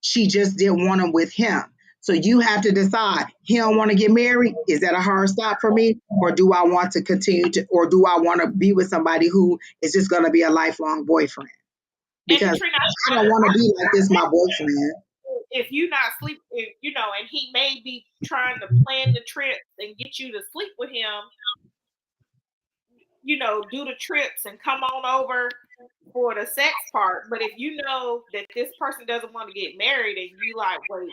she just didn't want him with him. So you have to decide, he don't want to get married. Is that a hard stop for me? Or do I want to continue to, or do I want to be with somebody who is just going to be a lifelong boyfriend? And Because Katrina, I don't want to be like this, my boyfriend. if you not sleep, and he may be trying to plan the trip and get you to sleep with him, do the trips and come on over for the sex part. But if you know that this person doesn't want to get married and you like, wait,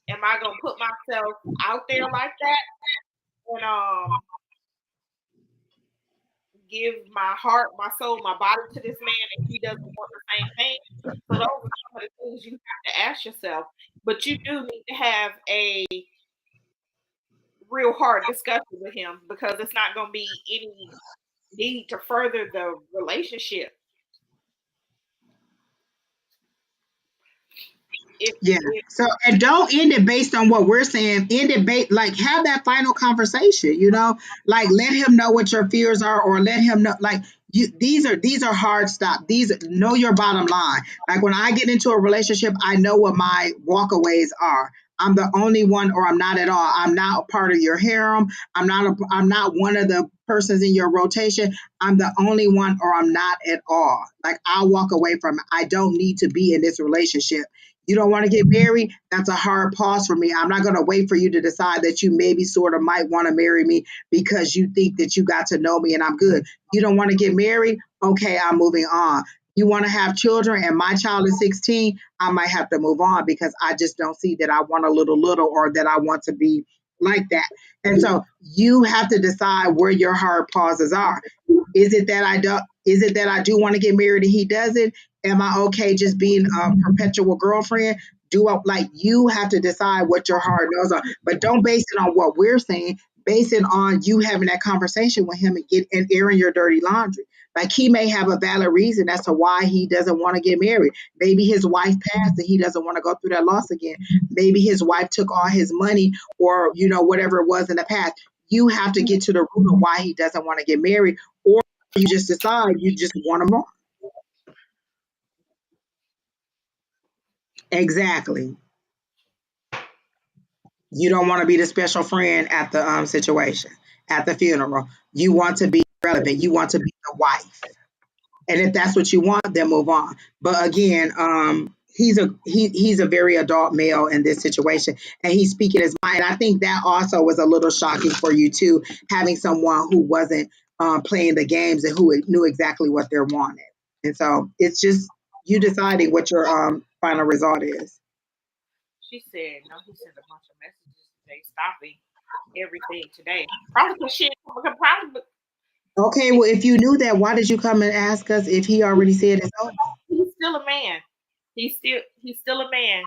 am I gonna put myself out there like that and give my heart, my soul, my body to this man and he doesn't want the same thing? So those are some of the things you have to ask yourself. But you do need to have a real hard discussion with him because it's not gonna be any need to further the relationship. Yeah. So, and don't end it based on what we're saying. End it like have that final conversation, like let him know what your fears are, or let him know, like, these are hard stop. Know your bottom line. Like when I get into a relationship, I know what my walkaways are. I'm the only one, or I'm not at all. I'm not a part of your harem. I'm not one of the persons in your rotation. I'm the only one, or I'm not at all. Like I'll walk away from it. I don't need to be in this relationship. You don't want to get married? That's a hard pause for me. I'm not going to wait for you to decide that you maybe sort of might want to marry me because you think that you got to know me and I'm good. You don't want to get married? Okay, I'm moving on. You want to have children and my child is 16, I might have to move on because I just don't see that I want a little or that I want to be like that. And so you have to decide where your hard pauses are. Is it that I do want to get married and he doesn't? Am I okay just being a perpetual girlfriend? You have to decide what your hard knows are, but don't base it on what we're saying. Base it on you having that conversation with him and airing your dirty laundry. Like he may have a valid reason as to why he doesn't want to get married. Maybe his wife passed and he doesn't want to go through that loss again. Maybe his wife took all his money, or whatever it was in the past. You have to get to the root of why he doesn't want to get married, or you just decide you just want him on. Exactly. You don't want to be the special friend at the situation, at the funeral. You want to be relevant. You want to be the wife. And if that's what you want, then move on. But again, he's a very adult male in this situation, and he's speaking his mind. I think that also was a little shocking for you too, having someone who wasn't playing the games and who knew exactly what they're wanting. And so it's just you deciding what your final result is. She said, no, he sent a bunch of messages today stopping everything today. Probably because she probably Okay, well, if you knew that, why did you come and ask us if he already said it's over? he's still a man. He's still a man.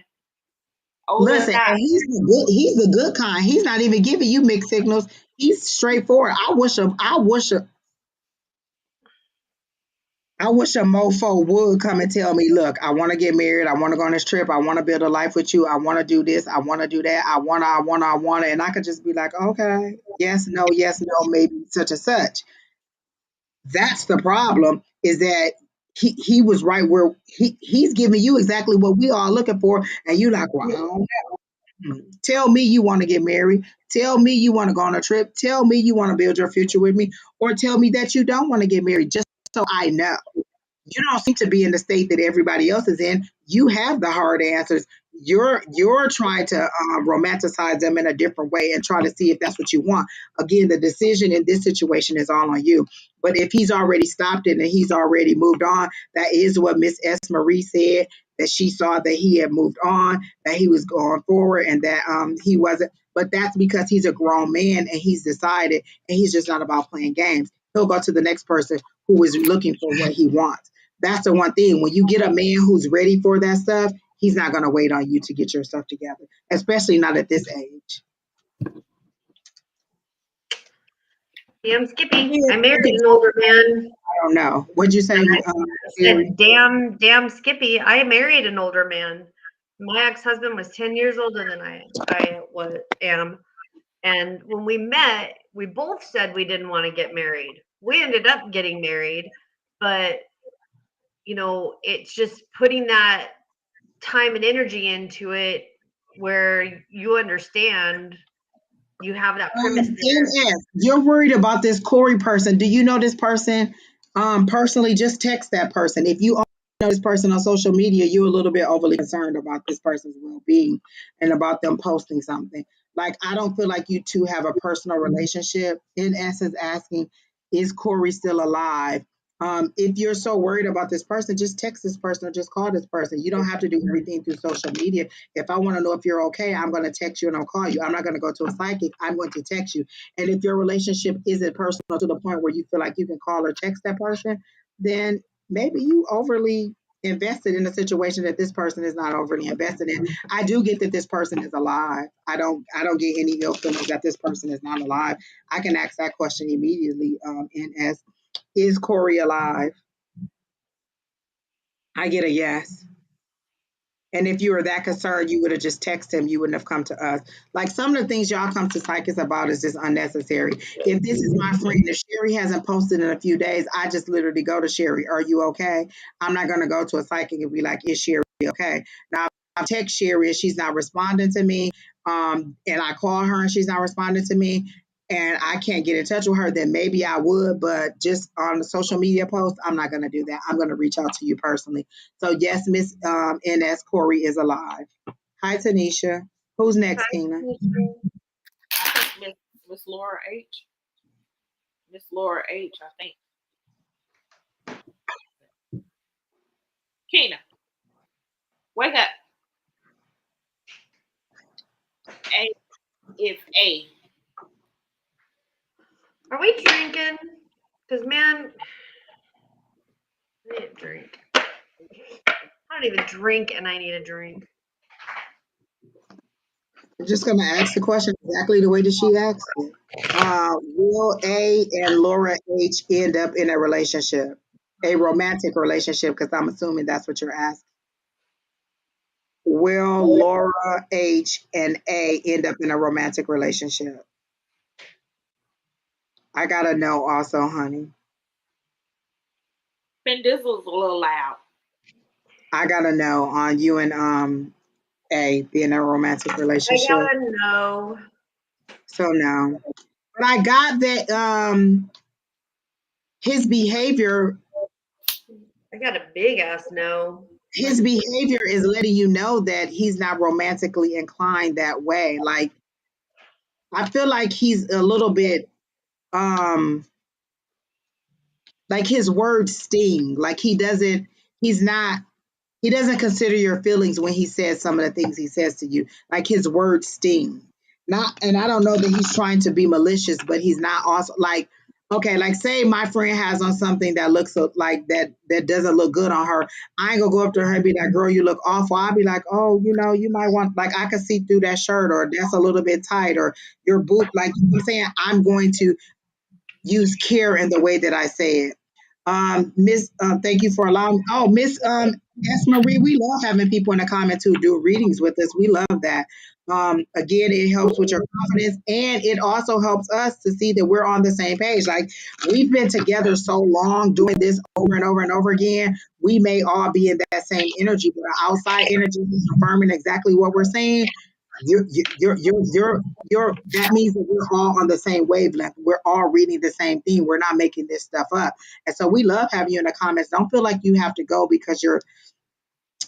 Older or Listen, not. and he's the good kind. He's not even giving you mixed signals. He's straightforward. I wish a mofo would come and tell me, look, I want to get married. I want to go on this trip. I want to build a life with you. I want to do this. I want to do that. I want to. And I could just be like, okay, yes, no, maybe such and such. That's the problem, is that he was right where he's giving you exactly what we are looking for. And you like, well, I don't know. Tell me you want to get married. Tell me you want to go on a trip. Tell me you want to build your future with me. Or tell me that you don't want to get married, just so I know. You don't seem to be in the state that everybody else is in. You have the hard answers. You're trying to romanticize them in a different way and try to see if that's what you want. Again, the decision in this situation is all on you. But if he's already stopped it and he's already moved on, that is what Miss S. Marie said. That she saw that he had moved on, that he was going forward, and that he wasn't. But that's because he's a grown man and he's decided, and he's just not about playing games. He'll go to the next person who is looking for what he wants. That's the one thing. When you get a man who's ready for that stuff, he's not going to wait on you to get your stuff together, especially not at this age. Damn Skippy. I married an older man. I don't know. What'd you say? Said, damn Skippy. I married an older man. My ex-husband was 10 years older than I am. And when we met, we both said we didn't want to get married. We ended up getting married, but it's just putting that time and energy into it where you understand you have that premise there. NS, you're worried about this Corey person. Do you know this person personally? Just text that person. If you only know this person on social media, you're a little bit overly concerned about this person's well-being and about them posting something. Like, I don't feel like you two have a personal relationship. NS is asking, is Corey still alive? If you're so worried about this person, just text this person or just call this person. You don't have to do everything through social media. If I want to know if you're okay, I'm going to text you and I'll call you. I'm not going to go to a psychic. I'm going to text you. And if your relationship isn't personal to the point where you feel like you can call or text that person, then maybe you overly invested in a situation that this person is not overly invested in. I do get that this person is alive. I don't get any ill feelings that this person is not alive. I can ask that question immediately. And as is Corey alive? I get a yes. And if you were that concerned, you would have just texted him. You wouldn't have come to us. Like, some of the things y'all come to psychics about is just unnecessary. If this is my friend, if Sheri hasn't posted in a few days, I just literally go to Sheri. Are you okay? I'm not going to go to a psychic and be like, is Sheri okay? Now, I text Sheri and she's not responding to me. And I call her and she's not responding to me. And I can't get in touch with her, then maybe I would, but just on the social media post, I'm not going to do that. I'm going to reach out to you personally. So yes, Miss NS Corey is alive. Hi, Tanisha. Who's next, Tina? I think Miss Laura H. Miss Laura H. I think. Keena, wake up. A if A. Are we drinking? Because, man, I need a drink. I don't even drink, and I need a drink. I'm just going to ask the question exactly the way that she asked it. Will A and Laura H end up in a relationship, a romantic relationship? Because I'm assuming that's what you're asking. Will Laura H and A end up in a romantic relationship? I gotta know also, honey. Finn Dizzle's a little loud. I gotta know on you and A being in a romantic I relationship. gotta know. So no. But I got that his behavior I got a big ass no. his behavior is letting you know that he's not romantically inclined that way. Like, I feel like he's a little bit like his words sting. Like, he's not he doesn't consider your feelings when he says some of the things he says to you. Like, his words sting. Not, and I don't know that he's trying to be malicious, but he's not also like, okay, like, say my friend has on something that looks like that doesn't look good on her. I ain't gonna go up to her and be like, girl, you look awful. I'll be like, oh, you might want, like, I can see through that shirt, or that's a little bit tight, or your boot, like, you know what I'm saying? I'm going to use care in the way that I say it. Miss, thank you for allowing. Oh, Miss S. Marie, we love having people in the comments who do readings with us. We love that. Again, it helps with your confidence, and it also helps us to see that we're on the same page. Like, we've been together so long, doing this over and over and over again. We may all be in that same energy, but our outside energy is confirming exactly what we're saying. You're that means that we're all on the same wavelength. We're all reading the same thing. We're not making this stuff up. And so we love having you in the comments. Don't feel like you have to go because you're,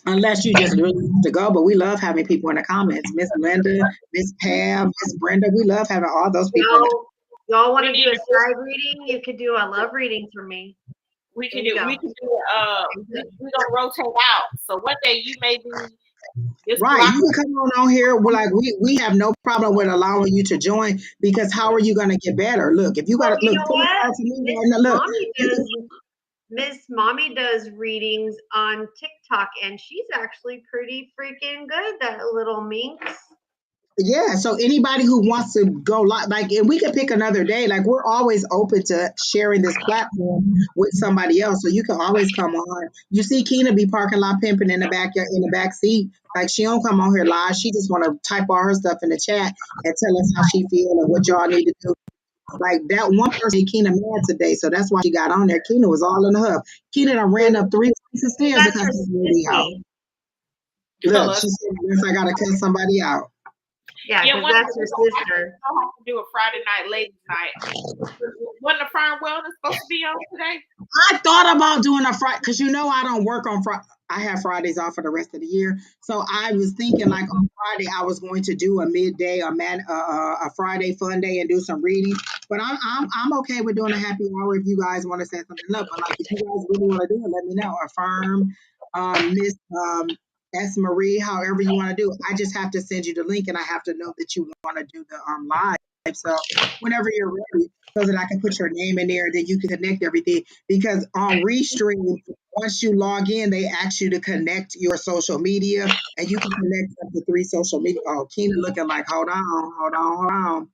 unless you just really have to go, but we love having people in the comments. Miss Linda, Miss Pam, Miss Brenda, we love having all those people in the Y'all want to We do a need to- side reading? You could do a love reading for me. We can There you do. go. We can do. We're gonna rotate out. So one day you may be. This Right, block. you can come on here. We're like, we have no problem with allowing you to join, because how are you going to get better? Look, if you got Well, to you look, know pull it what? out to me, Miss and look, Mommy does. Miss Mommy does readings on TikTok, and she's actually pretty freaking good. That little minx. yeah. So anybody who wants to go like, and we can pick another day. Like, we're always open to sharing this platform with somebody else. So you can always come on. You see Keena be parking lot pimping in the back seat. Like, she don't come on here live. She just want to type all her stuff in the chat and tell us how she feel and what y'all need to do. Like, that one person Keena mad today, so that's why she got on there. Keena was all in the hub. Keena done ran up 3 flights of stairs to That's come her to the video. sissy. Look, she said, "Yes, I gotta cut somebody out." Yeah, Yeah, because that's your sister. I'll have to do a Friday night, ladies' night. Wasn't the Firm Wellness supposed to be on today? I thought about doing a Friday because I don't work on Friday. I have Fridays off for the rest of the year, so I was thinking like on Friday I was going to do a midday, a Friday fun day, and do some reading. But I'm okay with doing a happy hour if you guys want to set something up. But like if you guys really want to do it, let me know. Affirm, Miss S Marie, however you want to do it. I just have to send you the link, and I have to know that you want to do the live. So whenever you're ready, so that I can put your name in there, then you can connect everything. Because on Restream, once you log in, they ask you to connect your social media, and you can connect up to 3 social media. Oh, Keena looking like, hold on, hold on, hold on.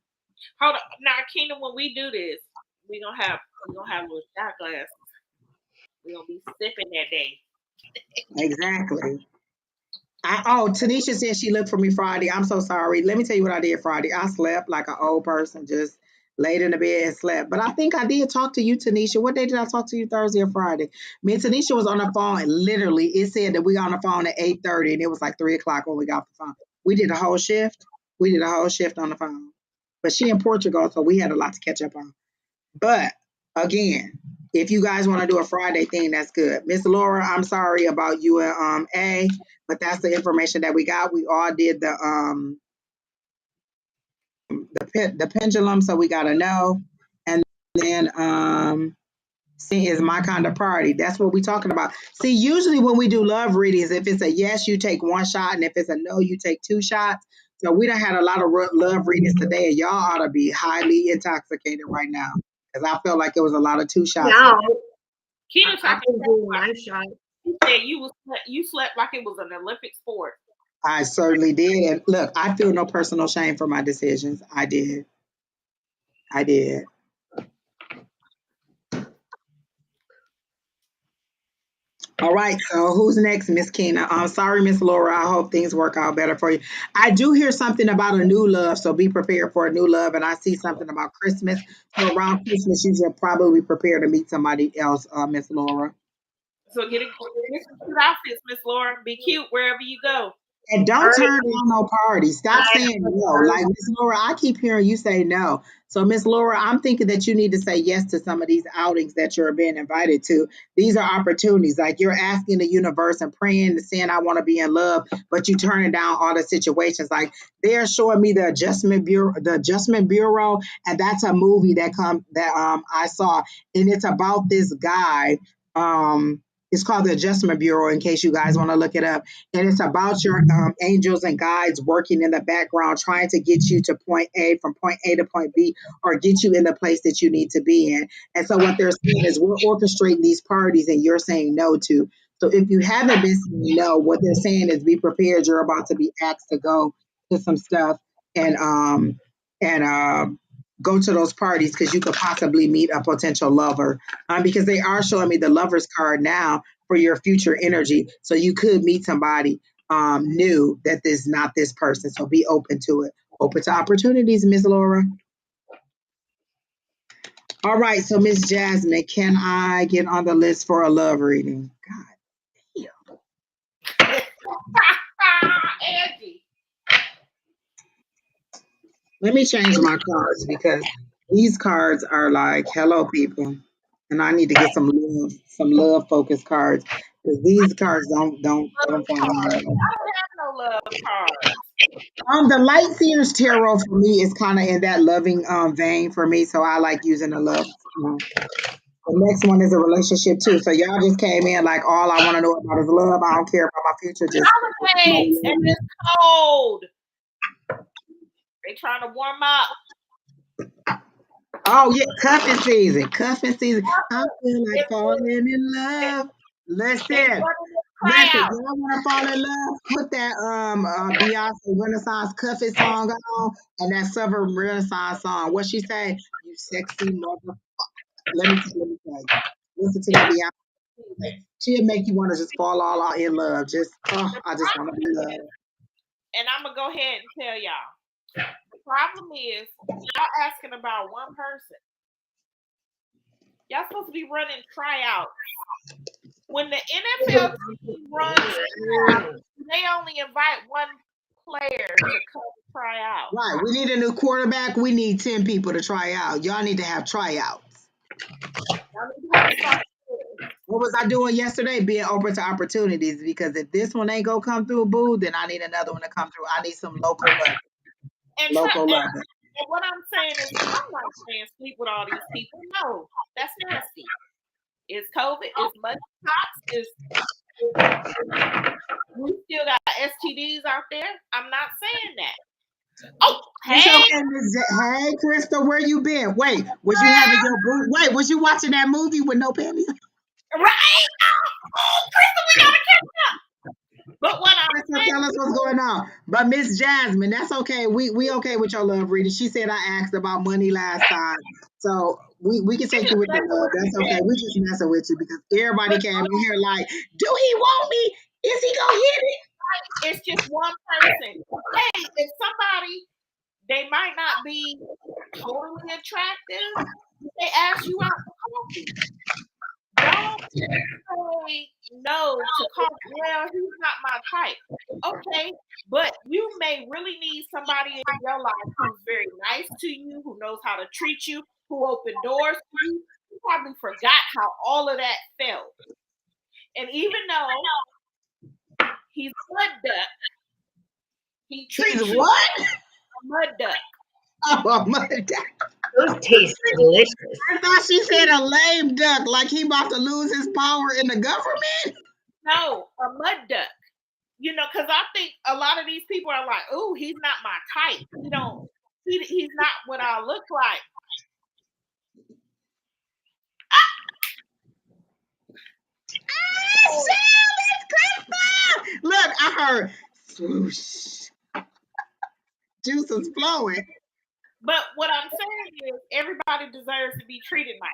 Hold on. Now, Kingdom, when we do this, we're gonna have little shot glasses. We're gonna be sipping that day. Exactly. Tanisha said she looked for me Friday. I'm so sorry. Let me tell you what I did Friday. I slept like an old person, just laid in the bed and slept. But I think I did talk to you, Tanisha. What day did I talk to you? Thursday or Friday? Me and Tanisha was on the phone, and literally it said that we got on the phone at 8:30, and it was like 3 o'clock when we got off the phone. We did a whole shift. We did a whole shift on the phone. But she in Portugal, so we had a lot to catch up on. But again, if you guys want to do a Friday thing, that's good. Miss Laura, I'm sorry about you and A, but that's the information that we got. We all did the pendulum, so we gotta know. And then see is my kind of party. That's what we're talking about. See, usually when we do love readings, if it's a yes, you take 1 shot, and if it's a no, you take 2 shots. So we done had a lot of love readings today, and y'all ought to be highly intoxicated right now because I felt like it was a lot of 2 shots. Now Kingdom I've talking been doing my shot. You said you slept like it was an Olympic sport. I certainly did. And look, I feel no personal shame for my decisions. I did. I did. All right, so who's next, Miss Keena? I'm sorry, Miss Laura. I hope things work out better for you. I do hear something about a new love, so be prepared for a new love. And I see something about Christmas. So around Christmas, you should probably prepare to meet somebody else, Miss Laura. So get some cute outfits, Miss Laura. Be cute wherever you go. And All don't right. turn down no party. Stop I saying no. Like Miss Laura, I keep hearing you say no. So Miss Laura, I'm thinking that you need to say yes to some of these outings that you're being invited to. These are opportunities. Like you're asking the universe and praying and saying, I want to be in love, but you turning down all the situations. Like they're showing me the Adjustment Bureau, and that's a movie that I saw, and it's about this guy. It's called the Adjustment Bureau. In case you guys want to look it up, and it's about your angels and guides working in the background, trying to get you to point A from point A to point B, or get you in the place that you need to be in. And so what they're saying is we're orchestrating these parties, and you're saying no to. So if you haven't been saying no, what they're saying is be prepared. You're about to be asked to go to some stuff and go to those parties because you could possibly meet a potential lover. Because they are showing me the lover's card now for your future energy. So you could meet somebody new that is not this person. So be open to it. Open to opportunities, Miss Laura. All right. So Miss Jasmine, can I get on the list for a love reading? God damn. Angie. Let me change my cards because these cards are like, hello, people. And I need to get some love focused cards. Because these cards don't fall in Card. love. I don't have no love card. The Light Seers Tarot for me is kind of in that loving vein for me, so I like using the love. The next one is a relationship too. So y'all just came in like all I want to know about is love. I don't care about my future. Just Holidays and it's cold. They trying to warm up. oh yeah, cuffing season, cuffing season. I feel like It's falling in love. they Listen, running the listen. crowd. Y'all want to fall in love? Put that Beyonce Renaissance cuffing song on and that Southern Renaissance song. What she say? You sexy mother. Let me tell you. Listen to that Beyonce. She'll make you want to just fall all out in love. I just want to be loved. And I'm gonna go ahead and tell y'all. The problem is y'all asking about one person. Y'all supposed to be running tryouts when the NFL team runs, they only invite one player to come try out. Right. We need a new quarterback. We need 10 people to try out. Y'all need to have tryouts. What was I doing yesterday? Being open to opportunities, because if this one ain't gonna come through, boo, then I need another one to come through. I need some local love. And what I'm saying is, I'm not saying sleep with all these people. No, that's nasty. It's COVID. It's monkeypox. We still got STDs out there. I'm not saying that. Oh, It's hey, okay, hey, Crystal, where you been? Wait, was you having your boo? Wait, was you watching that movie with no panties? right? Oh, Crystal, we gotta catch up. But what I'm Crystal, saying, tell us what's going on. But Miss Jasmine, that's okay. We okay with your love reading. She said I asked about money last time, so we can take you with your love. That's okay. We just messing with you because everybody came in here like, do he want me? Is he gonna hit it? it's just one person. Hey, if somebody, they might not be totally attractive, they ask you out for coffee. Don't say no to coffee. Well, he's not my type. Okay, but you may really need somebody in your life who's very nice to you, who knows how to treat you, who opened doors for you. You probably forgot how all of that felt. And even though he's a mud duck, he treats He's you what? like a mud duck. Oh, my God. Those taste delicious. I thought she said a lame duck, like he about to lose his power in the government. No, a mud duck. You know, because I think a lot of these people are like, "Oh, he's not my type. He's not what I look like." Look, I heard swoosh. Juice is flowing. But what I'm saying is, everybody deserves to be treated nice.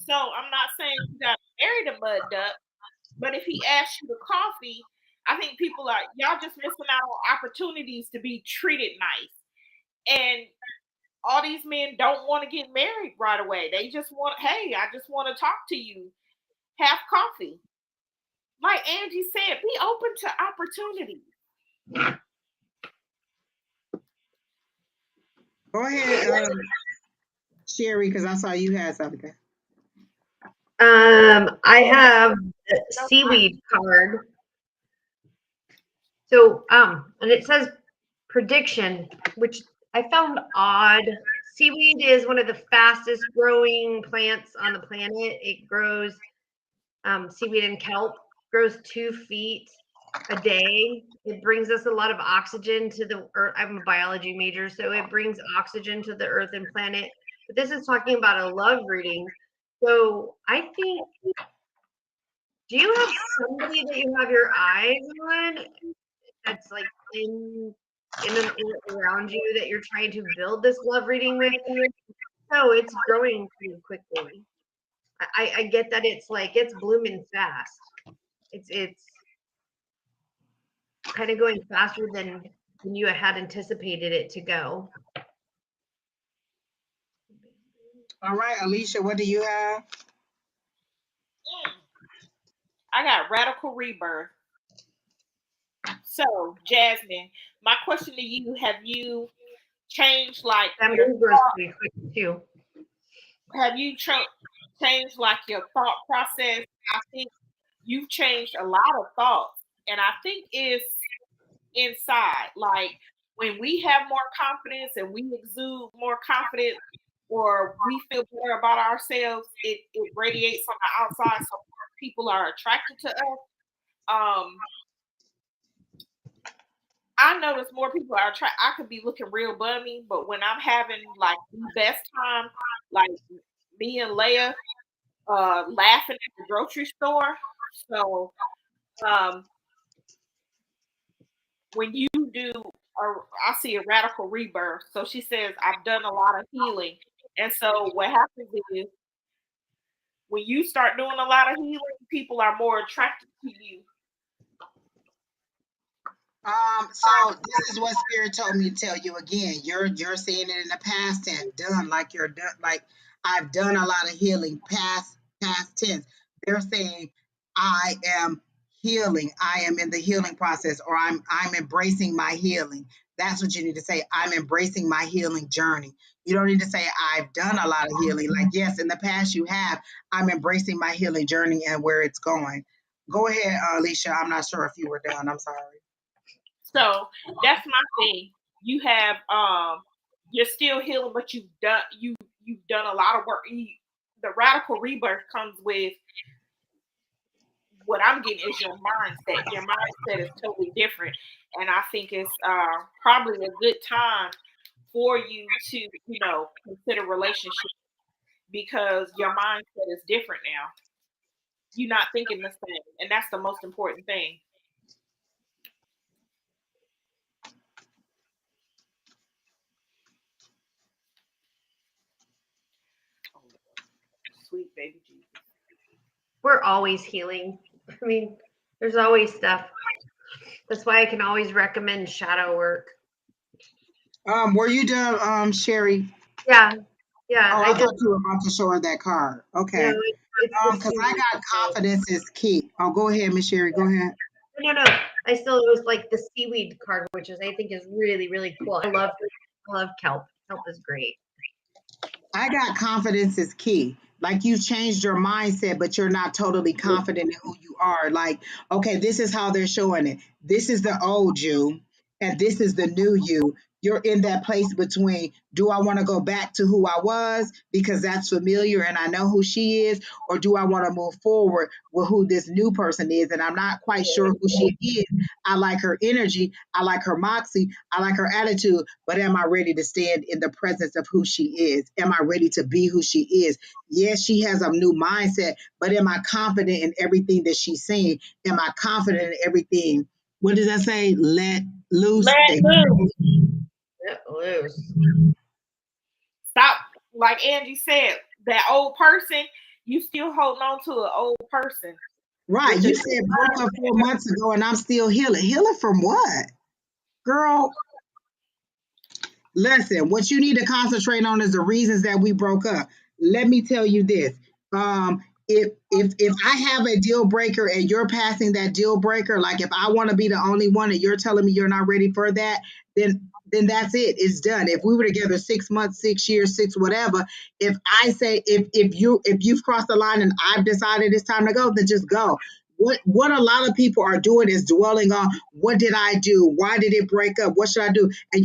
So I'm not saying you got to marry the mud duck, but if he asks you to coffee, I think people are y'all just missing out on opportunities to be treated nice. And all these men don't want to get married right away. They just want, hey, I just want to talk to you, have coffee. Like Angie said, be open to opportunities. Go ahead, Sheri, because I saw you had something. I have the seaweed card. So, and it says prediction, which I found odd. Seaweed is one of the fastest growing plants on the planet. It grows, seaweed and kelp grows 2 feet a day. It brings us a lot of oxygen to the earth. I'm a biology major, so it brings oxygen to the earth and planet. But this is talking about a love reading. So I think, do you have somebody that you have your eyes on that's like in an around you that you're trying to build this love reading with? No, it's growing pretty quickly. I get that it's blooming fast. It's kind of going faster than you had anticipated it to go. All right, Alicia, what do you have? I got radical rebirth. So, Jasmine, my question to you: have you changed like your pretty quick too? Have you changed like your thought process? I think you've changed a lot of thoughts, and I think it's inside. Like when we have more confidence and we exude more confidence, or we feel better about ourselves, it radiates on the outside, so people are attracted to us. I notice more people are I could be looking real bummy, but when I'm having like the best time, like me and Leia laughing at the grocery store. So when you do, I see a radical rebirth. So she says, I've done a lot of healing. And so what happens is when you start doing a lot of healing, people are more attracted to you. So this is what Spirit told me to tell you again. You're saying it in the past tense, done, like you're done, like I've done a lot of healing, past tense. They're saying I am healing. I am in the healing process, or I'm embracing my healing. That's what you need to say. I'm embracing my healing journey. You don't need to say I've done a lot of healing. Like, yes, in the past you have. I'm embracing my healing journey and where it's going. Go ahead, Alicia. I'm not sure if you were done. I'm sorry. So that's my thing. You have you're still healing, but you've done a lot of work. The radical rebirth comes with what I'm getting is your mindset. Your mindset is totally different, and I think it's probably a good time for you to consider relationship because your mindset is different now. You're not thinking the same, and that's the most important thing. Oh, sweet baby Jesus. We're always healing. I mean, there's always stuff. That's why I can always recommend shadow work. Were you done, Sherry? Yeah, yeah. Oh, I I just, thought you were about to show her that card. no, Okay. it's the Because I seaweed. got confidence is key. Oh, go ahead, Miss Sherry. Go ahead. No, no, no. I still it was like the seaweed card, which is I think is really, really cool. I love kelp. Kelp is great. I got confidence is key. Like you changed your mindset, but you're not totally confident in who you are. Like, okay, this is how they're showing it. This is the old you, and this is the new you. You're in that place between do I want to go back to who I was because that's familiar and I know who she is, or do I want to move forward with who this new person is? And I'm not quite sure who she is. I like her energy, I like her moxie, I like her attitude, but am I ready to stand in the presence of who she is? Am I ready to be who she is? Yes, she has a new mindset, but am I confident in everything that she's saying? Am I confident in everything? What does that say? Let loose. Let loose. Let loose. Stop. Like Angie said, that old person, you still holding on to an old person Right. with You the said broke up 4 months ago and I'm still healing. Healing from what? Girl, listen, what you need to concentrate on is the reasons that we broke up. Let me tell you this. If I have a deal breaker and you're passing that deal breaker, like if I want to be the only one and you're telling me you're not ready for that, then that's it. It's done. If we were together 6 months, 6 years, six whatever, if I say if you've crossed the line and I've decided it's time to go, then just go. What a lot of people are doing is dwelling on what did I do? Why did it break up? What should I do? And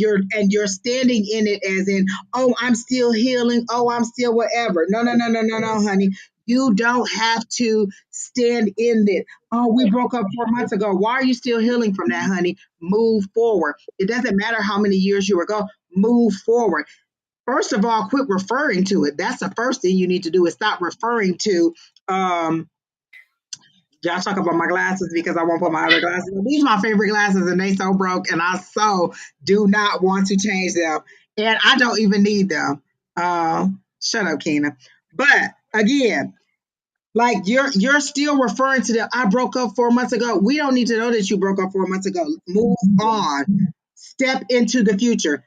you're standing in it as in, oh, I'm still healing. Oh, I'm still whatever. No, no, no, no, no, no, honey. You don't have to stand in it. Oh, we broke up 4 months ago. Why are you still healing from that, honey? Move forward. It doesn't matter how many years you ago. Move forward. First of all, quit referring to it. That's the first thing you need to do is stop referring to y'all talk about my glasses because I won't put my other glasses on. These are my favorite glasses and they so broke and I so do not want to change them. And I don't even need them. Shut up, Keena. But again, like you're still referring to the I broke up 4 months ago. We don't need to know that you broke up 4 months ago. Move on. Step into the future.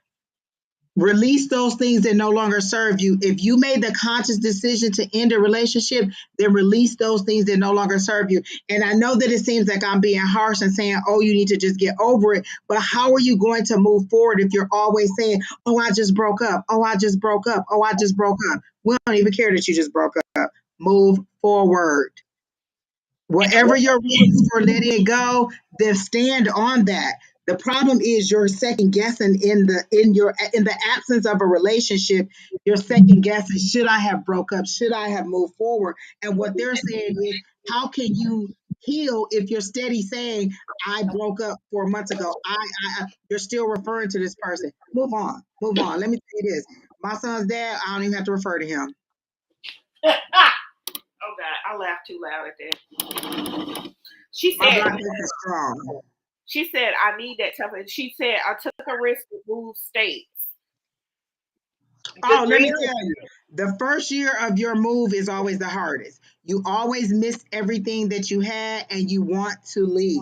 Release those things that no longer serve you. If you made the conscious decision to end a relationship, then release those things that no longer serve you. And I know that it seems like I'm being harsh and saying, oh, you need to just get over it. But how are you going to move forward if you're always saying, oh, I just broke up. Oh, I just broke up. Oh, I just broke up. We don't even care that you just broke up. Move forward. Whatever your reasons for letting it go, then stand on that. The problem is you're second guessing in the absence of a relationship. You're second guessing. Should I have broke up? Should I have moved forward? And what they're saying is, how can you heal if you're steady saying I broke up 4 months ago? You're still referring to this person. Move on. Move on. Let me tell you this. My son's dad. I don't even have to refer to him. Oh God, I laughed too loud at that. She My said, black is strong. she said, I need that toughness. She said, I took a risk to move states. Good Oh, for let me you. tell you, the first year of your move is always the hardest. You always miss everything that you had and you want to leave.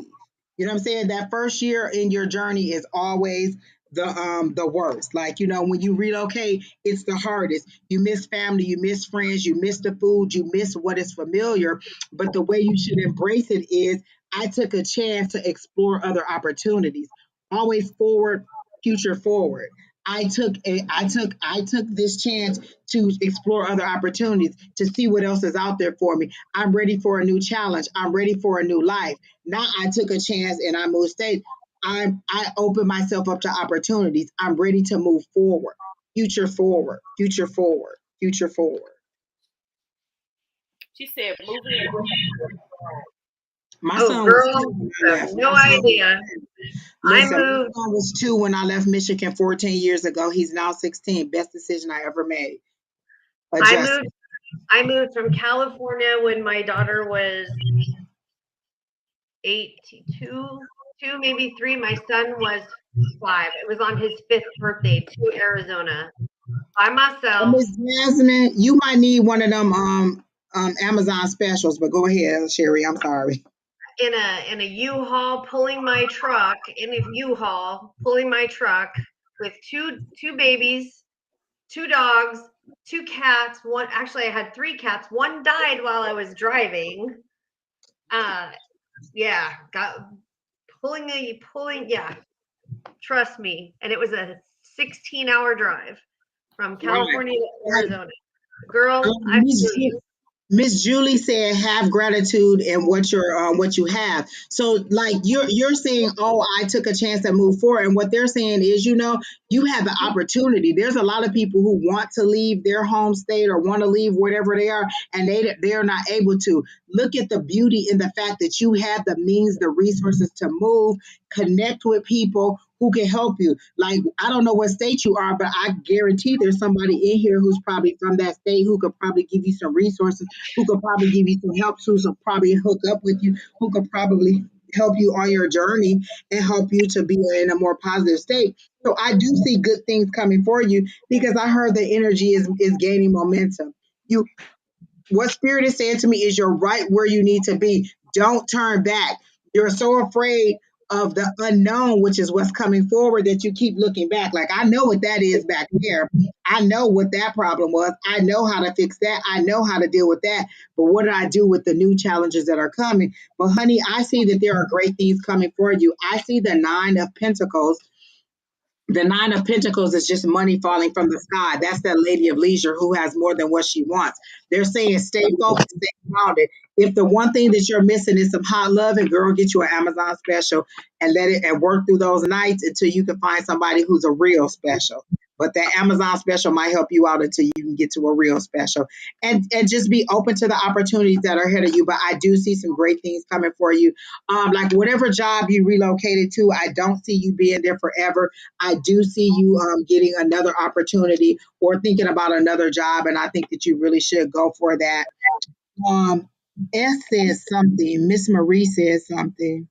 You know what I'm saying? That first year in your journey is always the worst. Like, when you relocate, it's the hardest. You miss family, you miss friends, you miss the food, you miss what is familiar. But the way you should embrace it is, I took a chance to explore other opportunities. Always forward, future forward. I took this chance to explore other opportunities, to see what else is out there for me. I'm ready for a new challenge. I'm ready for a new life. Now I took a chance and I moved state. I open myself up to opportunities. I'm ready to move forward. Future forward. Future forward. Future forward. She said moving in with My Oh, son was two girl, when I I have left. no idea. I Listen, my moved. son was two when I left Michigan 14 years ago. He's now 16. Best decision I ever made. I moved. Adjusting. I moved from California when my daughter was 82, two, maybe three. My son was 5. It was on his 5th birthday to Arizona by myself Miss Jasmine, you might need one of them Amazon specials, but go ahead, Sherry. I'm sorry. in a U-Haul, pulling my truck in a U-Haul, pulling my truck with two babies, 2 dogs, 2 cats. One, actually, I had 3 cats. One died while I was driving. Yeah, got pulling. Yeah, trust me. And it was a 16-hour drive from Right. California to Right. Arizona. Girl, I Miss feel you. Miss Julie said, "Have gratitude in what you have." So, like, you're saying, "Oh, I took a chance to move forward," and what they're saying is, you have the opportunity. There's a lot of people who want to leave their home state or want to leave wherever they are, and they're not able to. Look at the beauty in the fact that you have the means, the resources to move, connect with people who can help you. Like, I don't know what state you are, but I guarantee there's somebody in here who's probably from that state who could probably give you some resources, who could probably give you some help, who could probably hook up with you, who could probably help you on your journey and help you to be in a more positive state. So I do see good things coming for you because I heard the energy is gaining momentum. You What spirit is saying to me is, you're right where you need to be. Don't turn back. You're so afraid of the unknown, which is what's coming forward, that you keep looking back. Like, I know what that is back there. I know what that problem was. I know how to fix that. I know how to deal with that. But what do I do with the new challenges that are coming? But honey, I see that there are great things coming for you. I see the 9 of Pentacles. The 9 of Pentacles is just money falling from the sky. That's that lady of leisure who has more than what she wants. They're saying, stay focused, stay grounded. If the one thing that you're missing is some hot love, and girl, get you an Amazon special and let it and work through those nights until you can find somebody who's a real special. But that Amazon special might help you out until you can get to a real special. And just be open to the opportunities that are ahead of you. But I do see some great things coming for you. Like, whatever job you relocated to, I don't see you being there forever. I do see you getting another opportunity or thinking about another job, and I think that you really should go for that. Um, S says something. Miss Marie says something.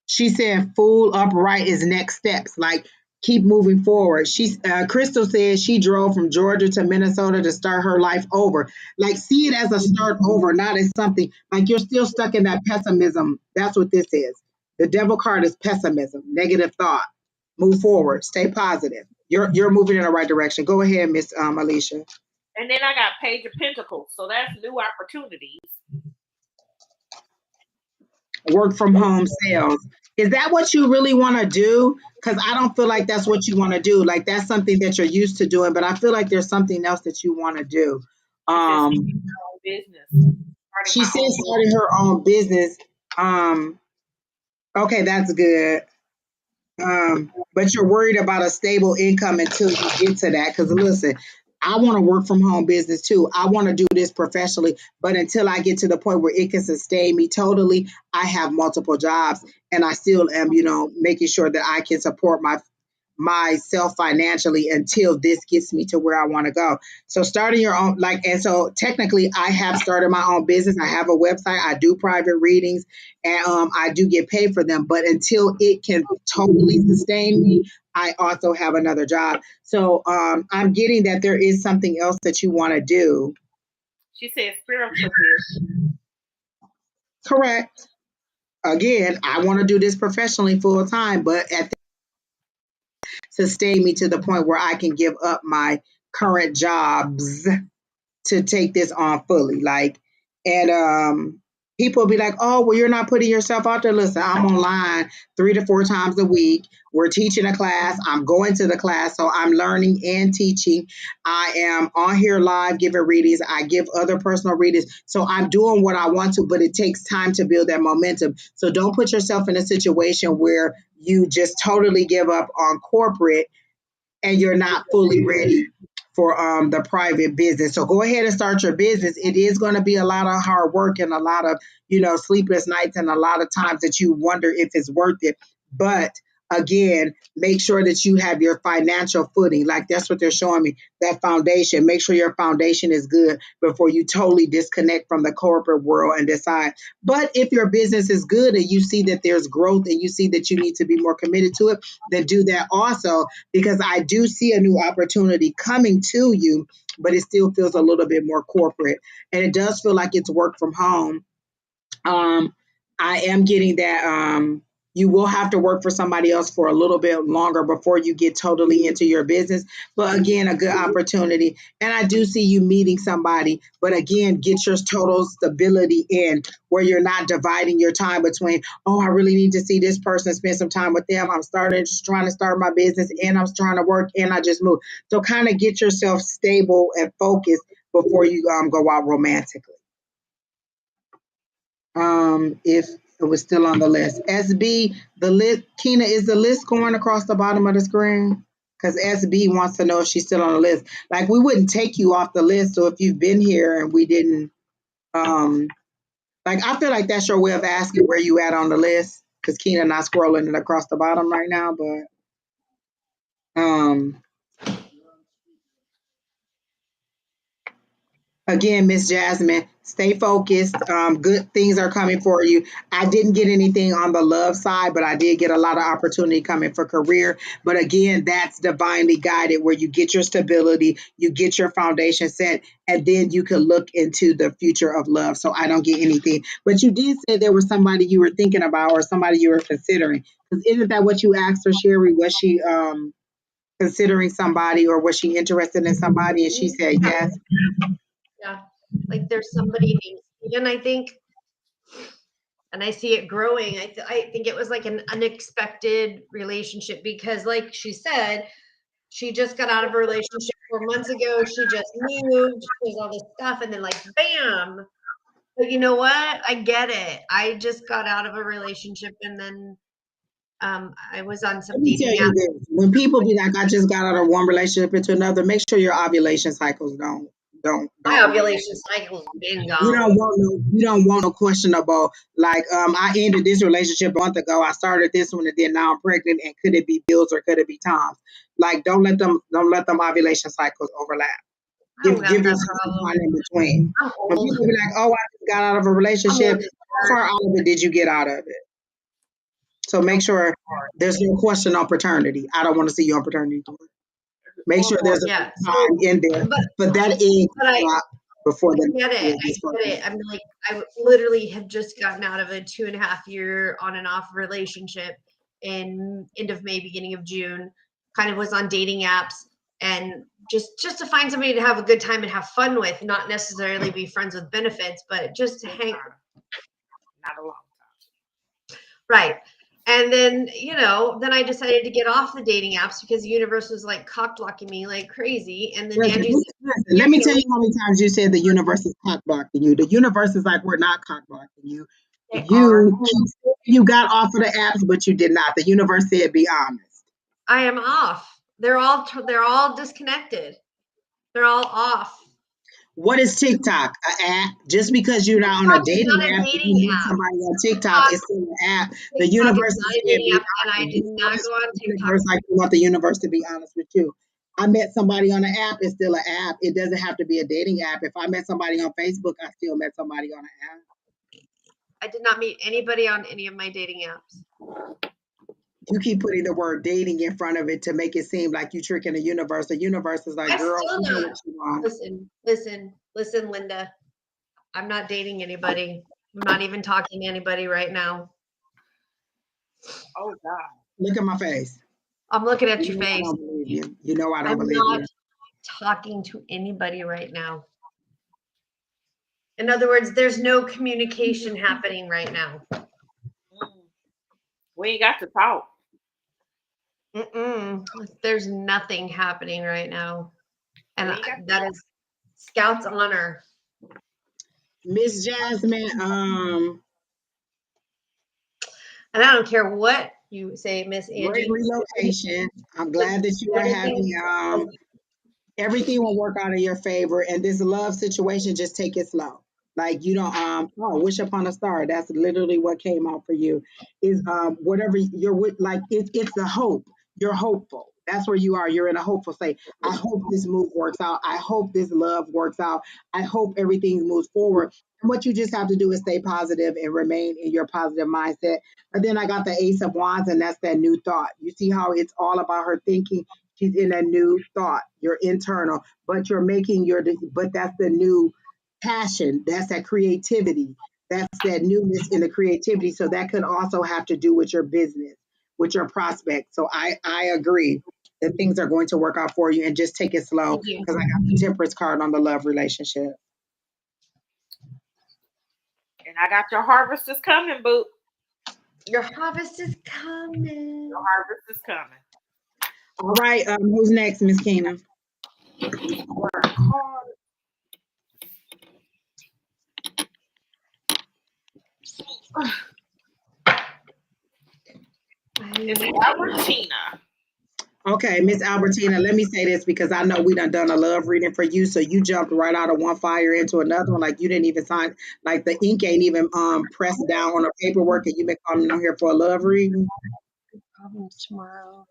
She said, "Full upright is next steps. Like, keep moving forward." Crystal says she drove from Georgia to Minnesota to start her life over. Like, see it as a start over, not as something like you're still stuck in that pessimism. That's what this is. The devil card is pessimism, negative thought. Move forward, stay positive. You're moving in the right direction. Go ahead, Miss Alicia. and then I got Page of Pentacles, so that's new opportunities. Work from home sales. Is that what you really want to do? Because I don't feel like that's what you want to do. Like, that's something that you're used to doing, but I feel like there's something else that you want to do. She says Um, my own business, starting she my said own starting her own business. Um, okay, that's good. But you're worried about a stable income until you get to that. Because listen, I want to work from home business too. I want to do this professionally, but until I get to the point where it can sustain me totally, I have multiple jobs, and I still am, making sure that I can support myself financially until this gets me to where I want to go. So starting your own, like, and so technically I have started my own business. I have a website. I do private readings, and I do get paid for them. But until it can totally sustain me, I also have another job. So I'm getting that there is something else that you want to do. She said spiritual business. Correct. Again, I want to do this professionally full time, but at sustain me to the point where I can give up my current jobs to take this on fully. Like, and people be like, oh, well, you're not putting yourself out there. Listen, I'm online 3 to 4 times a week. We're teaching a class. I'm going to the class. So I'm learning and teaching. I am on here live giving readings. I give other personal readings. So I'm doing what I want to, but it takes time to build that momentum. So don't put yourself in a situation where you just totally give up on corporate and you're not fully ready for the private business. So go ahead and start your business. It is going to be a lot of hard work and a lot of, sleepless nights and a lot of times that you wonder if it's worth it. But again, make sure that you have your financial footing. Like that's what they're showing me, that foundation. Make sure your foundation is good before you totally disconnect from the corporate world and decide. But if your business is good and you see that there's growth and you see that you need to be more committed to it, then do that also, because I do see a new opportunity coming to you, but it still feels a little bit more corporate. And it does feel like it's work from home. um, I am getting that you will have to work for somebody else for a little bit longer before you get totally into your business. But again, a good opportunity. And I do see you meeting somebody, but again, get your total stability in where you're not dividing your time between, oh, I really need to see this person, spend some time with them. I'm starting just trying to start my business and I'm trying to work and I just moved. So kind of get yourself stable and focused before you go out romantically. If it was still on the list. SB, the list, Kina, is the list going across the bottom of the screen? Because SB wants to know if she's still on the list. Like we wouldn't take you off the list. So if you've been here and we didn't, um, like I feel like that's your way of asking where you at on the list. Because Kina not scrolling it across the bottom right now, but again, Miss Jasmine, stay focused. Good things are coming for you. I didn't get anything on the love side, but I did get a lot of opportunity coming for career. But again, that's divinely guided where you get your stability, you get your foundation set, and then you can look into the future of love. So I don't get anything. But you did say there was somebody you were thinking about or somebody you were considering. Because isn't that what you asked her, Sheri? Was she considering somebody or was she interested in somebody? And she said yes. Yeah. Like there's somebody named Steven, I think, and I see it growing. I think it was like an unexpected relationship because, like she said, she just got out of a relationship 4 months ago. She just moved. There's all this stuff, and then like bam. But you know what? I get it. I just got out of a relationship, and then I was on Let some me tell dating you apps. this. When people be like, I just got out of one relationship into another, make sure your ovulation cycles My don't ovulation cycle's been you gone. don't want no questionable like I ended this relationship a month ago. I started this one and then now I'm pregnant and could it be Bill's or could it be Tom's? Like don't let them ovulation cycles overlap. I Give don't got that yourself some problem. time in between. I'm When old. people be like, oh, I just got out of a I'm relationship, old as how far out of it did you get out of it? So make sure there's no question on paternity. I don't want to see you on paternity tour. Make Or sure more. there's a yeah. time in there, But but that egg but I drop before I the get it. egg I is get it. fertilized. I'm like, I literally have just gotten out of a 2.5 year on and off relationship in end of May, beginning of June. Kind of was on dating apps and just to find somebody to have a good time and have fun with, not necessarily be friends with benefits, but just to hang Not a long right. And then, then I decided to get off the dating apps because the universe was like cock blocking me like crazy. And then Listen, Angie's like, listen, you're let me tell you healing. how many times you said the universe is cock blocking you. The universe is like, we're not cock blocking you. They are. You got off of the apps, but you did not. The universe said, be honest. I am off. They're all disconnected. They're all off. What is TikTok? An app? Just because you're not on a TikTok is dating not a app, if you dating meet app. somebody on TikTok, TikTok, it's still an app. The TikTok is universe not has a said, dating be app, and I honest. did Just not ask go on the TikTok. universe like you want the universe to be honest with you. I met somebody on an app, it's still an app. It doesn't have to be a dating app. If I met somebody on Facebook, I still met somebody on an app. I did not meet anybody on any of my dating apps. You keep putting the word dating in front of it to make it seem like you tricking the universe. The universe is like, I'm girl, still you know not. what you want. Listen, Linda. I'm not dating anybody. I'm not even talking to anybody right now. time. Oh God. Look at my face. I'm looking at You your know I face. don't believe you. You know I don't I'm believe not you. talking to anybody right now. In other words, there's no communication happening right now. We ain't got to talk. There's nothing happening right now. And We ain't got to that talk. is Scout's honor. Miss Jasmine, And I don't care what you say, Miss great Angie. relocation. I'm glad that you are having everything will work out in your favor. And this love situation, just take it slow. Like you don't wish upon a star. That's literally what came out for you. Is whatever you're with, like it's the hope. You're hopeful. That's where you are. You're in a hopeful state. I hope this move works out. I hope this love works out. I hope everything moves forward. And what you just have to do is stay positive and remain in your positive mindset. And then I got the Ace of Wands, and that's that new thought. You see how it's all about her thinking. She's in a new thought, your internal, but you're making but that's the new passion. That's that creativity. That's that newness in the creativity. So that could also have to do with your business, with your prospect. So I agree that things are going to work out for you, and just take it slow Thank you. because I got the temperance card on the love relationship. And I got your harvest is coming, boo. Your harvest is coming. Your harvest is coming. All right, who's next, Miss Keena? Work hard. It's Albertina. Okay, Miss Albertina, let me say this because I know we done a love reading for you, so you jumped right out of one fire into another one, like you didn't even sign, like the ink ain't even pressed down on the paperwork, and you been coming on here for a love reading. Problems tomorrow.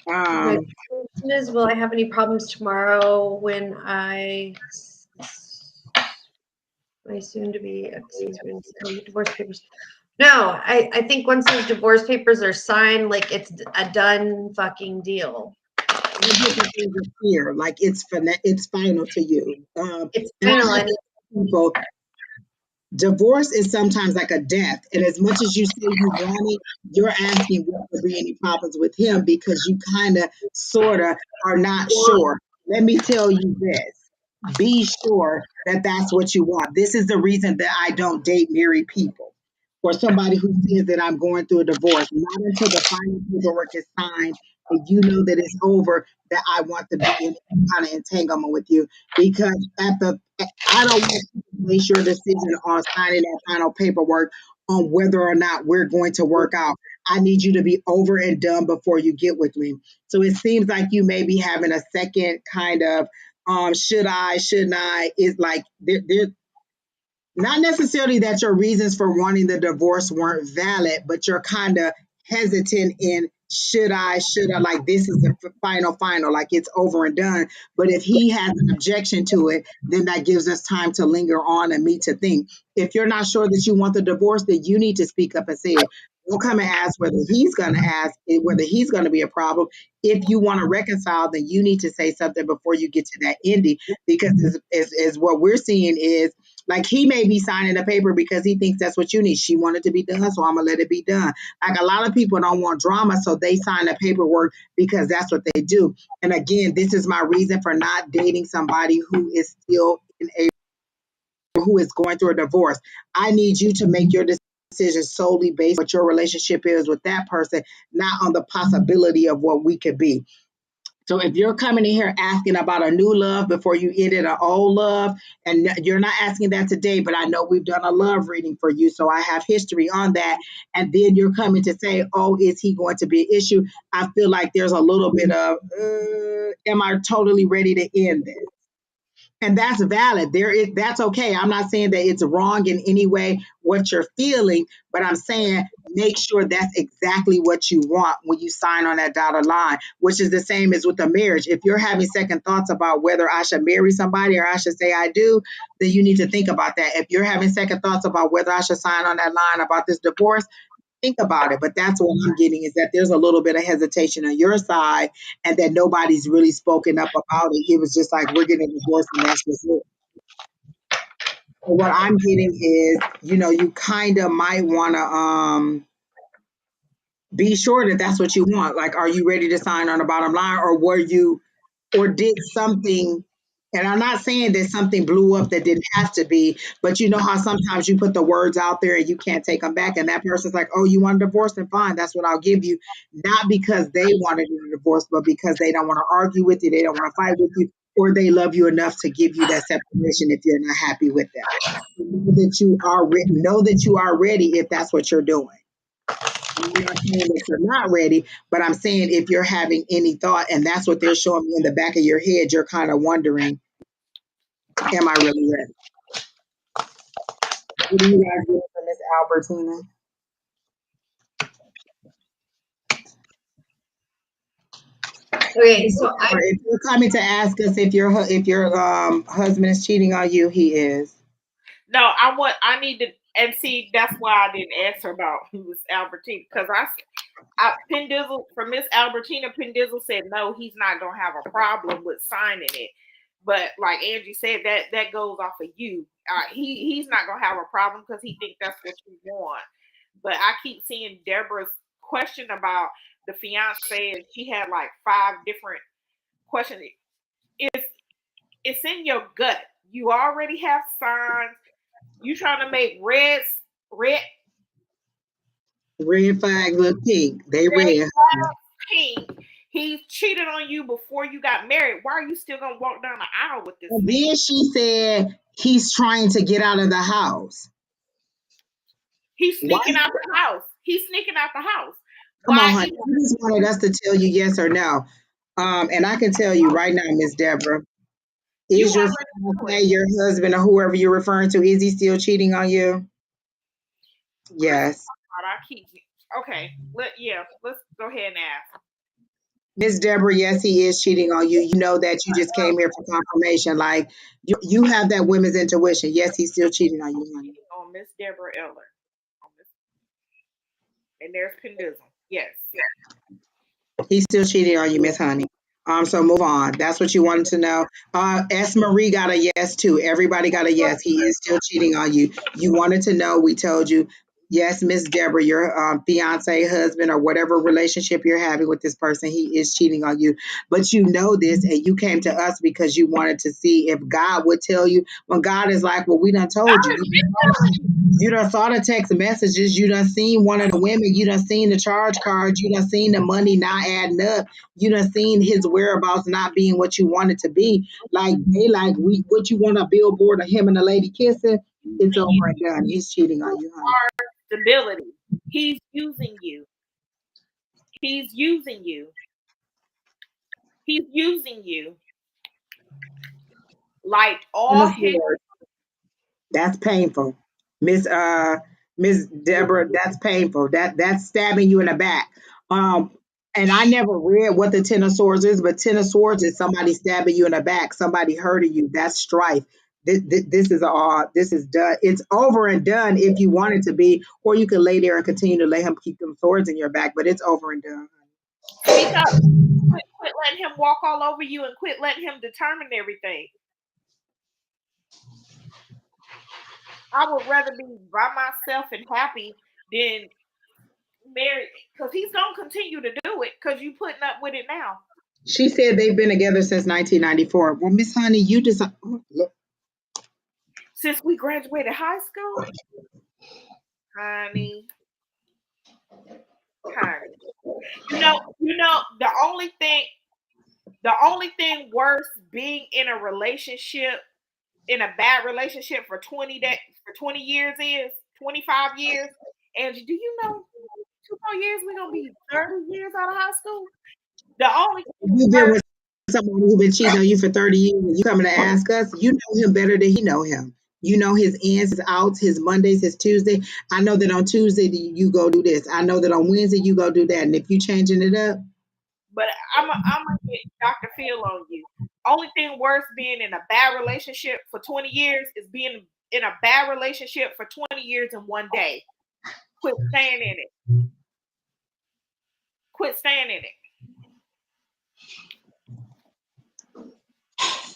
My question is, will I have any problems tomorrow when my soon-to-be ex-husband signed divorce papers? No, I think once those divorce papers are signed, like it's a done fucking deal. Here, like it's final to you. It's And I final. have people. Divorce is sometimes like a death, and as much as you say you want it, you're asking will there be any problems with him because you kind of, sort of, are not sure. Let me tell you this: be sure that that's what you want. This is the reason that I don't date married people, or somebody who says that I'm going through a divorce. Not until the final paperwork is signed and you know that it's over, that I want to be in any kind of entanglement with you, because I don't want you to base your decision on signing that final paperwork on whether or not we're going to work out. I need you to be over and done before you get with me. So it seems like you may be having a second kind of should I, shouldn't I? Is like there not necessarily that your reasons for wanting the divorce weren't valid, but you're kind of hesitant in should I, like this is the final, like it's over and done. But if he has an objection to it, then that gives us time to linger on and meet to think. If you're not sure that you want the divorce, then you need to speak up and say it. Don't come and ask whether he's going to ask whether he's going to be a problem. If you want to reconcile, then you need to say something before you get to that ending, because as what we're seeing is, like, he may be signing a paper because he thinks that's what you need. She wanted to be done, so I'm gonna let it be done. Like, a lot of people don't want drama, so they sign the paperwork because that's what they do. And again, this is my reason for not dating somebody who is still in a who is going through a divorce. I need you to make your decision solely based on what your relationship is with that person, not on the possibility of what we could be. So if you're coming in here asking about a new love before you ended an old love, and you're not asking that today, but I know we've done a love reading for you, so I have history on that. And then you're coming to say, oh, is he going to be an issue? I feel like there's a little bit of, am I totally ready to end this? And that's valid. That's okay. I'm not saying that it's wrong in any way what you're feeling, but I'm saying make sure that's exactly what you want when you sign on that dotted line, which is the same as with a marriage. If you're having second thoughts about whether I should marry somebody or I should say I do, then you need to think about that. If you're having second thoughts about whether I should sign on that line about this divorce, think about it. But that's what I'm getting, is that there's a little bit of hesitation on your side, and that nobody's really spoken up about it. It was just like, we're getting a divorce and that's just it. What I'm getting is, you kind of might want to be sure that that's what you want. Like, are you ready to sign on the bottom line, or or did something? And I'm not saying that something blew up that didn't have to be, but you know how sometimes you put the words out there and you can't take them back, and that person's like, "Oh, you want a divorce? Then fine, that's what I'll give you." Not because they wanted a divorce, but because they don't want to argue with you, they don't want to fight with you, or they love you enough to give you that separation if you're not happy with them. Know that you are ready if that's what you're doing. I'm not saying that you're not ready, but I'm saying if you're having any thought, and that's what they're showing me in the back of your head, you're kind of wondering, am I really ready? What do you guys get from Miss Albertina? Okay, so I If you're coming to ask us if your husband is cheating on you, he is. No, I need to, and see, that's why I didn't answer about Miss Albertina, because Pendizzle, from Miss Albertina, Pendizzle said no, he's not gonna have a problem with signing it. But like Angie said, that goes off of you. He's not gonna have a problem because he thinks that's what you want. But I keep seeing Deborah's question about the fiance, and she had like 5 different questions. It's it's in your gut. You already have signs. You trying to make red Red flag look pink. They red red. pink. He cheated on you before you got married. Why are you still gonna walk down the aisle with this And man? then she said he's trying to get out of the house. He's Why? sneaking out the house. He's sneaking out the house. Come on, Why honey. even You just wanted us to tell you yes or no. And I can tell you right now, Miss Deborah, you is your already know it? fiance, your husband, or whoever you're referring to, is he still cheating on you? Crystal, Yes. I keep okay. Let's go ahead and ask. Miss Deborah, yes, he is cheating on you. You know that you just came here for confirmation. Like you have that women's intuition. Yes, he's still cheating on you, honey. On Miss Deborah Eller. And there's Pendism. Yes. He's still cheating on you, Miss Honey. So move on. That's what you wanted to know. S. Marie got a yes too. Everybody got a yes. He is still cheating on you. You wanted to know. We told you. Yes, Miss Deborah, your fiance, husband, or whatever relationship you're having with this person, he is cheating on you. But you know this, and you came to us because you wanted to see if God would tell you. When God is like, "Well, we done told you." You done saw the text messages. You done seen one of the women. You done seen the charge cards. You done seen the money not adding up. You done seen his whereabouts not being what you want it to be. Like they like we what you want a billboard of him and the lady kissing. It's Using you over and done. He's cheating on you, honey. stability. He's using you. He's using you. He's using you. Like And all the his floor. That's painful. Miss Miss Deborah, that's painful. That's stabbing you in the back. Um and I never read what the Ten of Swords is, but Ten of Swords is somebody stabbing you in the back, somebody hurting you. That's strife. This is done. It's over and done if you want it to be, or you can lay there and continue to let him keep them swords in your back, but it's over and done. speak up. Quit letting him walk all over you and quit letting him determine everything. I would rather be by myself and happy than married, because he's gonna continue to do it because you putting up with it now. She said they've been together since 1994. Well, Miss Honey, you just look, Since we graduated high school, honey, honey. The only thing worse being in a relationship, in a bad relationship for 20 years is 25 years. And do you know 2 more years we're gonna be 30 years out of high school? The only thing you've been worse, with someone who's been cheating on you for 30 years and you coming to ask us, you know him better than he know him. You know his ins, his outs, his Mondays, his Tuesday. I know that on Tuesday you go do this. I know that on Wednesday you go do that. And if you changing it up, but I'm gonna get Dr. Phil on you. Only thing worse being in a bad relationship for 20 years is being in a bad relationship for 20 years in one day. Quit staying in it. Quit staying in it.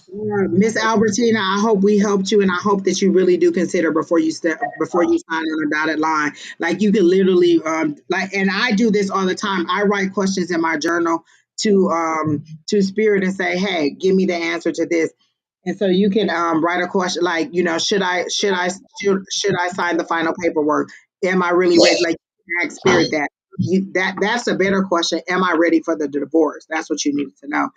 Miss Albertina, I hope we helped you, and I hope that you really do consider before you sign on a dotted line. Like you can literally, like, and I do this all the time. I write questions in my journal to Spirit and say, "Hey, give me the answer to this." And so you can write a question like, should I sign the final paperwork? Am I really ready? Like ask Spirit that. That's a better question. Am I ready for the divorce? That's what you need to know.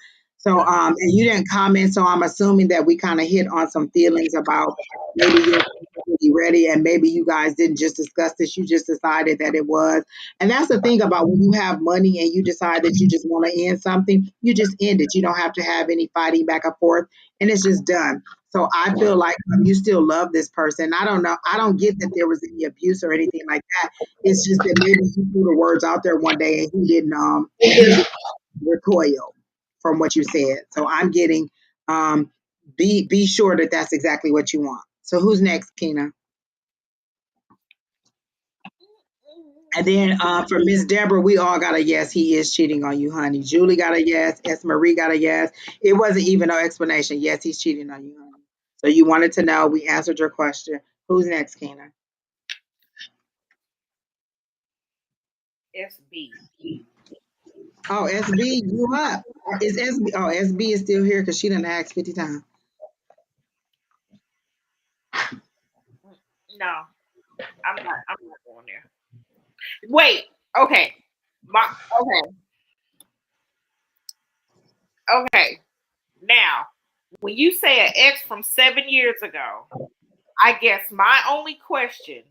So, and you didn't comment, so I'm assuming that we kind of hit on some feelings about maybe you're really ready, and maybe you guys didn't just discuss this, you just decided that it was. And that's the thing about when you have money and you decide that you just want to end something, you just end it. You don't have to have any fighting back and forth, and it's just done. So I feel like you still love this person. I don't know. I don't get that there was any abuse or anything like that. It's just that maybe he threw the words out there one day and he didn't recoil from what you said. So I'm getting um be sure that that's exactly what you want. So who's next, Kina? And then for Miss Deborah, we all got a yes. He is cheating on you, honey. Julie got a yes. S. Marie got a yes. It wasn't even no explanation. Yes, he's cheating on you, honey. So you wanted to know. We answered your question. Who's next, Kina? SB. Oh, SB, you up? Is SB? Oh, SB is still here because she done asked 50 times. No, I'm not going there. Wait. Okay. My okay. Okay. Now, when you say an ex from 7 years ago, I guess my only question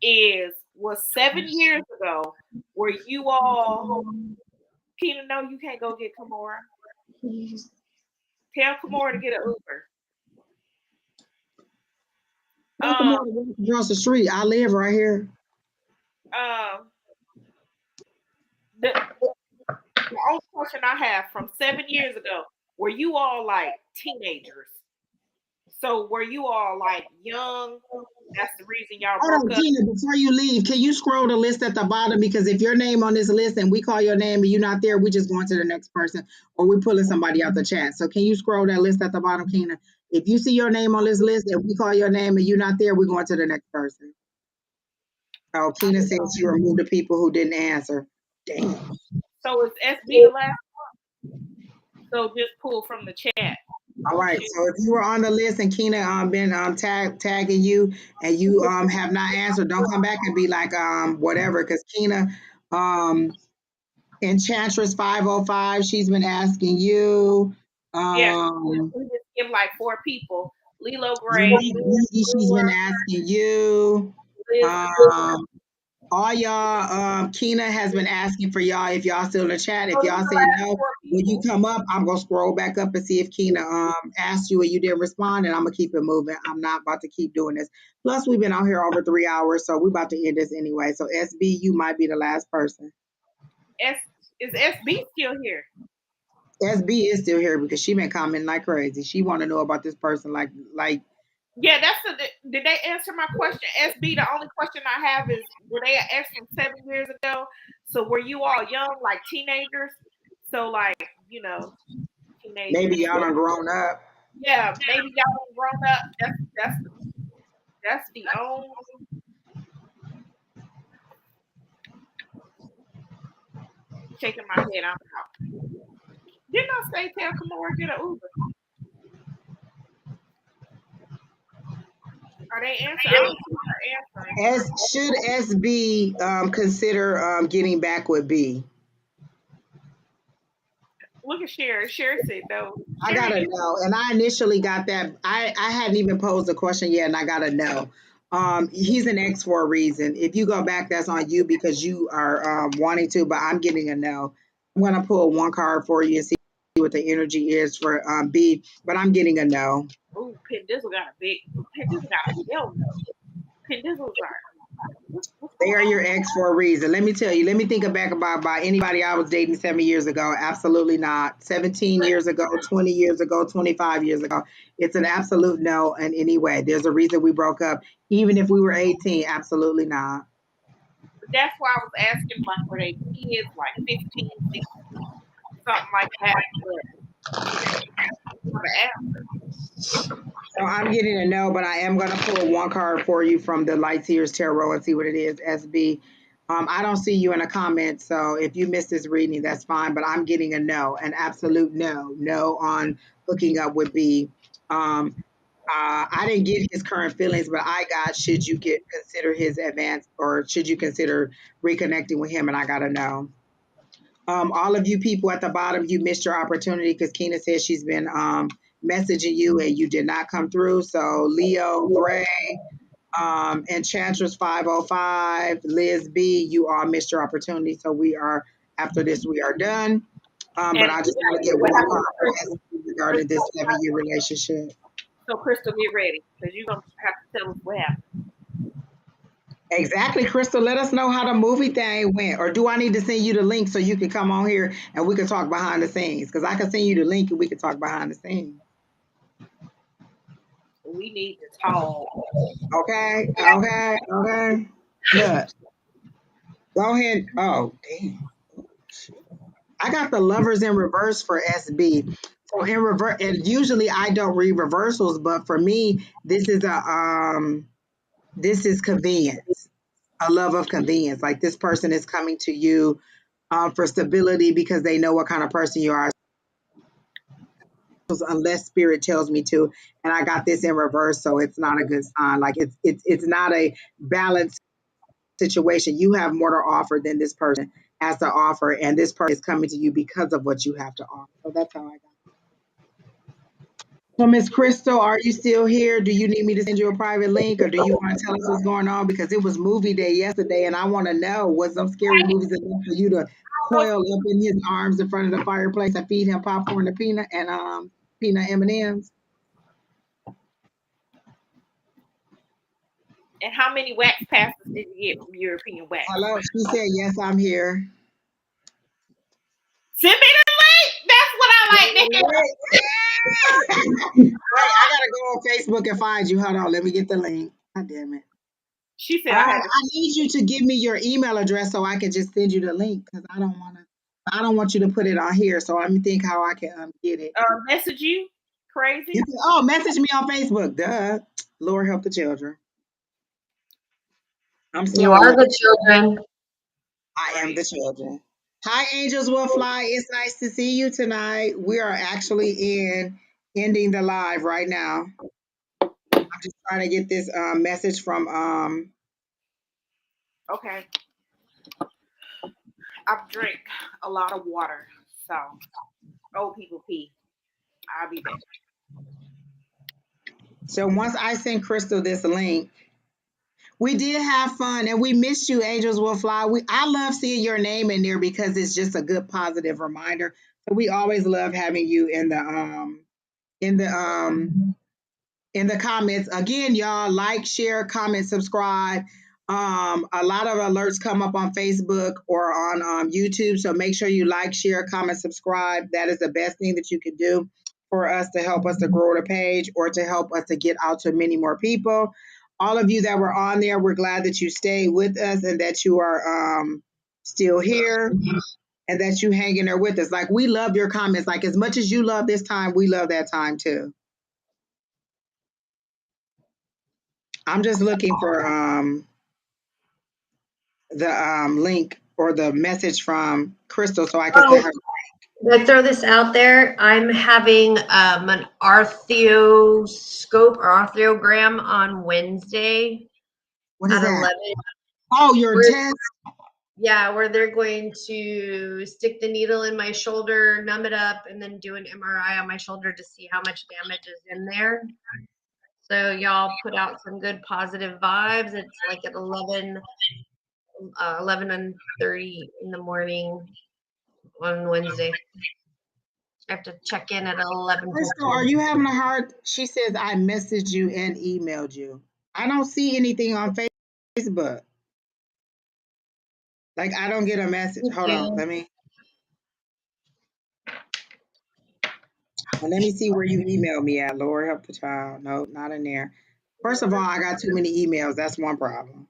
is, was 7 years ago, were you all Keena, no, you can't go get Kimora. Tell Kimora to get an Uber. Welcome Um, on to walk across the street. I live right here. um, the only question I have from 7 years ago, were you all like teenagers? So were you all like young? That's the reason y'all Hold broke on, up. Tina, before you leave, can you scroll the list at the bottom? Because if your name on this list and we call your name and you're not there, we just going to the next person or we pulling somebody out the chat. So can you scroll that list at the bottom, Kina? If you see your name on this list and we call your name and you're not there, we're going to the next person. Oh, Kina says she removed the people who didn't answer. Damn. So is SB the last? So just pull from the chat. All right. So if you were on the list and Kina been tagging you and you have not answered, don't come back and be like whatever because Kina Enchantress 505, she's been asking you. Yeah, Um, we just give like four people. Lilo Gray, Unique Beauty, she's been asking you. Liz. Um, all y'all, Kina has been asking for y'all if y'all still in the chat. If Those are y'all the say last no, four when you people. come up, I'm gonna scroll back up and see if Kina asked you and you didn't respond, and I'm gonna keep it moving. I'm not about to keep doing this. Plus, we've been out here over 3 hours, so we're about to end this anyway. So SB, you might be the last person. S is SB still here? SB is still here because she been commenting like crazy. She want to know about this person like Yeah, that's the. Did they answer my question? SB. The only question I have is, were they an ex from 7 years ago? So were you all young, like teenagers? So like maybe teenagers. y'all done grown up. Yeah, maybe y'all done grown up. That's the only. Shaking my head. I'm out. Didn't I say tell Kamora get an Uber? Are they answering? I don't see her answering. Should SB consider getting back with B? Look at Sherry. Sherry said no. I Sherry gotta is. know. And I initially got that. I hadn't even posed a question yet, and I gotta know. He's an X for a reason. If you go back, that's on you because you are wanting to, but I'm getting a no. I'm gonna pull one card for you and see what the energy is for B, but I'm getting a no. Ooh, Pendizzle got a big. Pendizzle got a hell no. Pendizzle's like, what's They going are on? your ex for a reason. Let me tell you. Let me think back about anybody I was dating 7 years ago. Absolutely not. 17 years ago, 20 years ago, 25 years ago. It's an absolute no in any way. There's a reason we broke up. Even if we were 18, absolutely not. But that's why I was asking, like, were they kids, like 15, 16, something like that? But have an answer. So I'm getting a no, but I am going to pull one card for you from the Light Tears Tarot and see what it is, SB. I don't see you in the comments, so if you missed this reading, that's fine. But I'm getting a no, an absolute no, no on hooking up with B. I didn't get his current feelings, but I got should you consider his advance or should you consider reconnecting with him? And I got a no. All of you people at the bottom, you missed your opportunity because Keena said she's been messaging you and you did not come through. So Leo, Gray, Enchantress 505, Liz B, you all missed your opportunity. So we are, after this, we are done. But And I just want to get what one happened card to for Crystal? SB regarding this 7-year relationship. So Crystal, get ready because you're gonna have to tell us what happened. Exactly, Crystal. Let us know how the movie thing went. Or do I need to send you the link so you can come on here and we can talk behind the scenes? Because I can send you the link and we can talk behind the scenes. We need to talk. Okay, okay, okay. Look, go ahead. Oh, damn. I got the lovers in reverse for SB. So in reverse, and usually I don't read reversals, but for me, this is convenience, a love of convenience. Like this person is coming to you for stability because they know what kind of person you are. Unless spirit tells me to, and I got this in reverse, so it's not a good sign. Like it's not a balanced situation. You have more to offer than this person has to offer, and this person is coming to you because of what you have to offer. So that's how I got it. So Miss Crystal, are you still here? Do you need me to send you a private link, or do you want to tell us what's going on? Because it was movie day yesterday, and I want to know was some scary movies enough for you to coil up in his arms in front of the fireplace and feed him popcorn and peanut M&Ms. And how many wax passes did you get from European Wax? Hello, she said yes, I'm here. Send me the link. That's what I like to hear. Wait, I gotta go on Facebook and find you. Hold on, let me get the link. God damn it. She said I had to. I need you to give me your email address so I can just send you the link because I don't want you to put it on here. So let me think how I can get it. Message you. Crazy. You can, message me on Facebook. Duh. Lord help the children. I'm You slow, are y'all. the children. I am the children. Hi, Angels Will Fly. It's nice to see you tonight. We are actually ending the live right now. I'm just trying to get this message from Okay. I've drank a lot of water, so old people pee. I'll be back. So once I send Crystal this link, we did have fun and we missed you, Angels Will Fly. I love seeing your name in there because it's just a good positive reminder. So we always love having you in the in the comments. Again, y'all like, share, comment, subscribe. A lot of alerts come up on Facebook or on YouTube. So make sure you like, share, comment, subscribe. That is the best thing that you can do for us to help us to grow the page or to help us to get out to many more people. All of you that were on there, we're glad that you stayed with us and that you are still here and that you hang in there with us. Like we love your comments. Like as much as you love this time, we love that time too. I'm just looking for the link or the message from Crystal so I can send her. I throw this out there. I'm having an arthroscope or arthrogram on Wednesday What is at that? 11. Oh, your Where, test. yeah, where they're going to stick the needle in my shoulder, numb it up, and then do an MRI on my shoulder to see how much damage is in there. So y'all put out some good positive vibes. It's like at 11:30 in the morning on Wednesday. I have to check in at 11. Crystal, are you having a hard? She says I messaged you and emailed you. I don't see anything on Facebook. Like I don't get a message. Hold on, let me see where you emailed me at. Lord help the child. No, not in there. First of all, I got too many emails. That's one problem.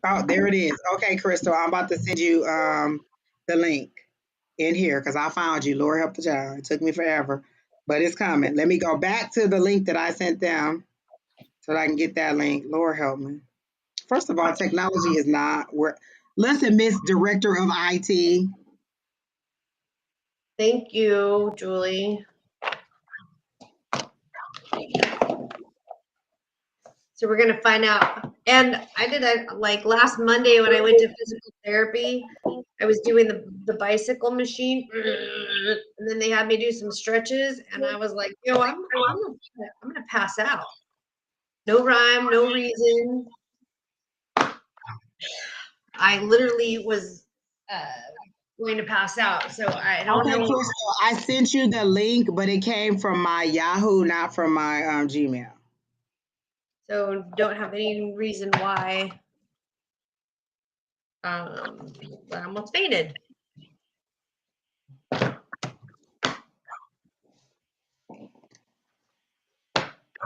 Oh, there it is. Okay, Crystal, I'm about to send you the link in here because I found you. Lord help the child. It took me forever, but it's coming. Let me go back to the link that I sent them so that I can get that link. Lord help me. First of all, technology is not where. Listen, Miss Director of IT. Thank you, Julie. So we're gonna find out. And I did like last Monday when I went to physical therapy. I was doing the bicycle machine, and then they had me do some stretches, and I was like, "Yo, I'm gonna pass out. No rhyme, no reason." I literally was going to pass out. So I don't Okay, know. Crystal, I sent you the link, but it came from my Yahoo, not from my Gmail. So don't have any reason why. I almost fainted.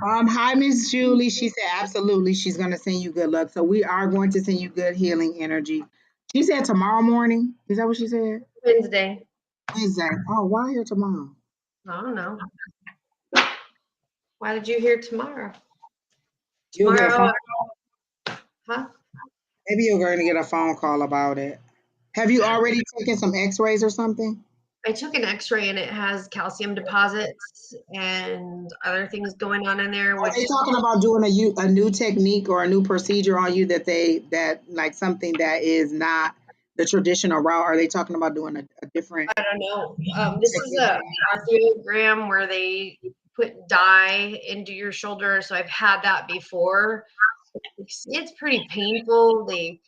Hi, Miss Julie. She said absolutely. She's going to send you good luck. So we are going to send you good healing energy. She said tomorrow morning. Is that what she said? Wednesday. Wednesday. Oh, why here tomorrow? I don't know. Why did you hear tomorrow? You'll get a Tomorrow, phone. huh? Maybe you're going to get a phone call about it. Have you already taken some X-rays or something? I took an X-ray and it has calcium deposits and other things going on in there, Are they which talking about doing a new technique or a new procedure on you that like something that is not the traditional route? Are they talking about doing a different I don't know. This is technique a on you? arthrogram where they put dye into your shoulder. So I've had that before. It's pretty painful. They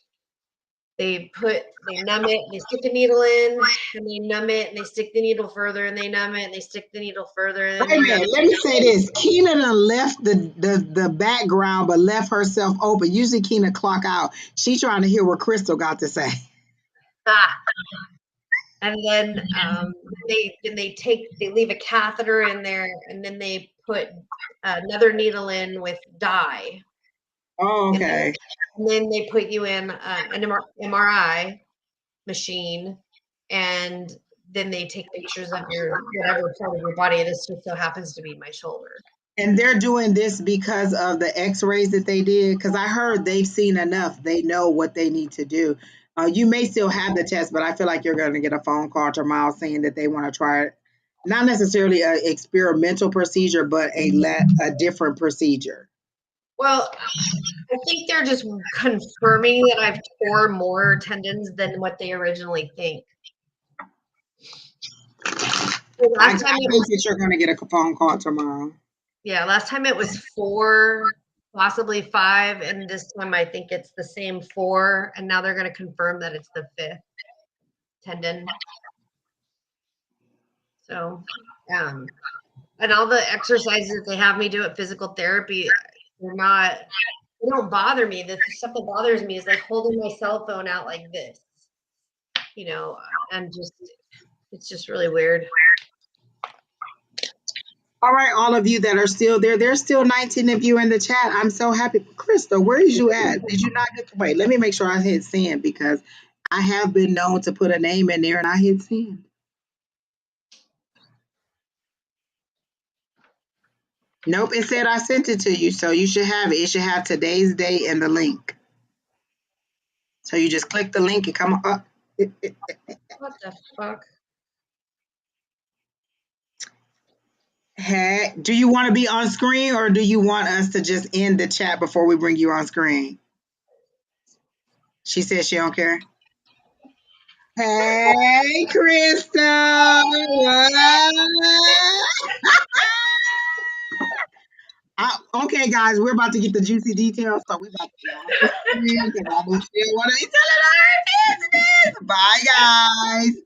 numb it, they stick the needle in, and they numb it, and they stick the needle further, and they numb it, and they stick the needle further, and then Wait they a numb minute. Let me say this. Keena done left the background, but left herself open. Usually Keena clock out. She trying to hear what Crystal got to say. it. And then they leave a catheter in there, and then they put another needle in with dye, Oh, and okay. then they put you in an MRI machine, and then they take pictures of your whatever part of your body. This just so happens to be my shoulder. And they're doing this because of the X-rays that they did. Because I heard they've seen enough. They know what they need to do. You may still have the test, but I feel like you're going to get a phone call tomorrow saying that they want to try it. Not necessarily an experimental procedure, but a different procedure. Well, I think they're just confirming that I've tore more tendons than what they originally think. The I last time it think was that you're going to get a phone call tomorrow. Yeah, last time it was 4, possibly 5, and this time I think it's the same 4, and now they're gonna confirm that it's the 5th tendon. So, and all the exercises that they have me do at physical therapy, they don't bother me. The stuff that bothers me is like holding my cell phone out like this, you know, and it's just really weird. All right, all of you that are still there, there's still 19 of you in the chat. I'm so happy. Krista, where is you at? Did you not get to wait? Let me make sure I hit send because I have been known to put a name in there and I hit send. Nope, it said I sent it to you, so you should have it. It should have today's date and the link. So you just click the link and come up. What the fuck? Hey, do you want to be on screen or do you want us to just end the chat before we bring you on screen? She said she don't care. Hey, Krista. Okay, guys, we're about to get the juicy details, so we're about to get off the screen because I don't still want to be telling our business. Bye, guys.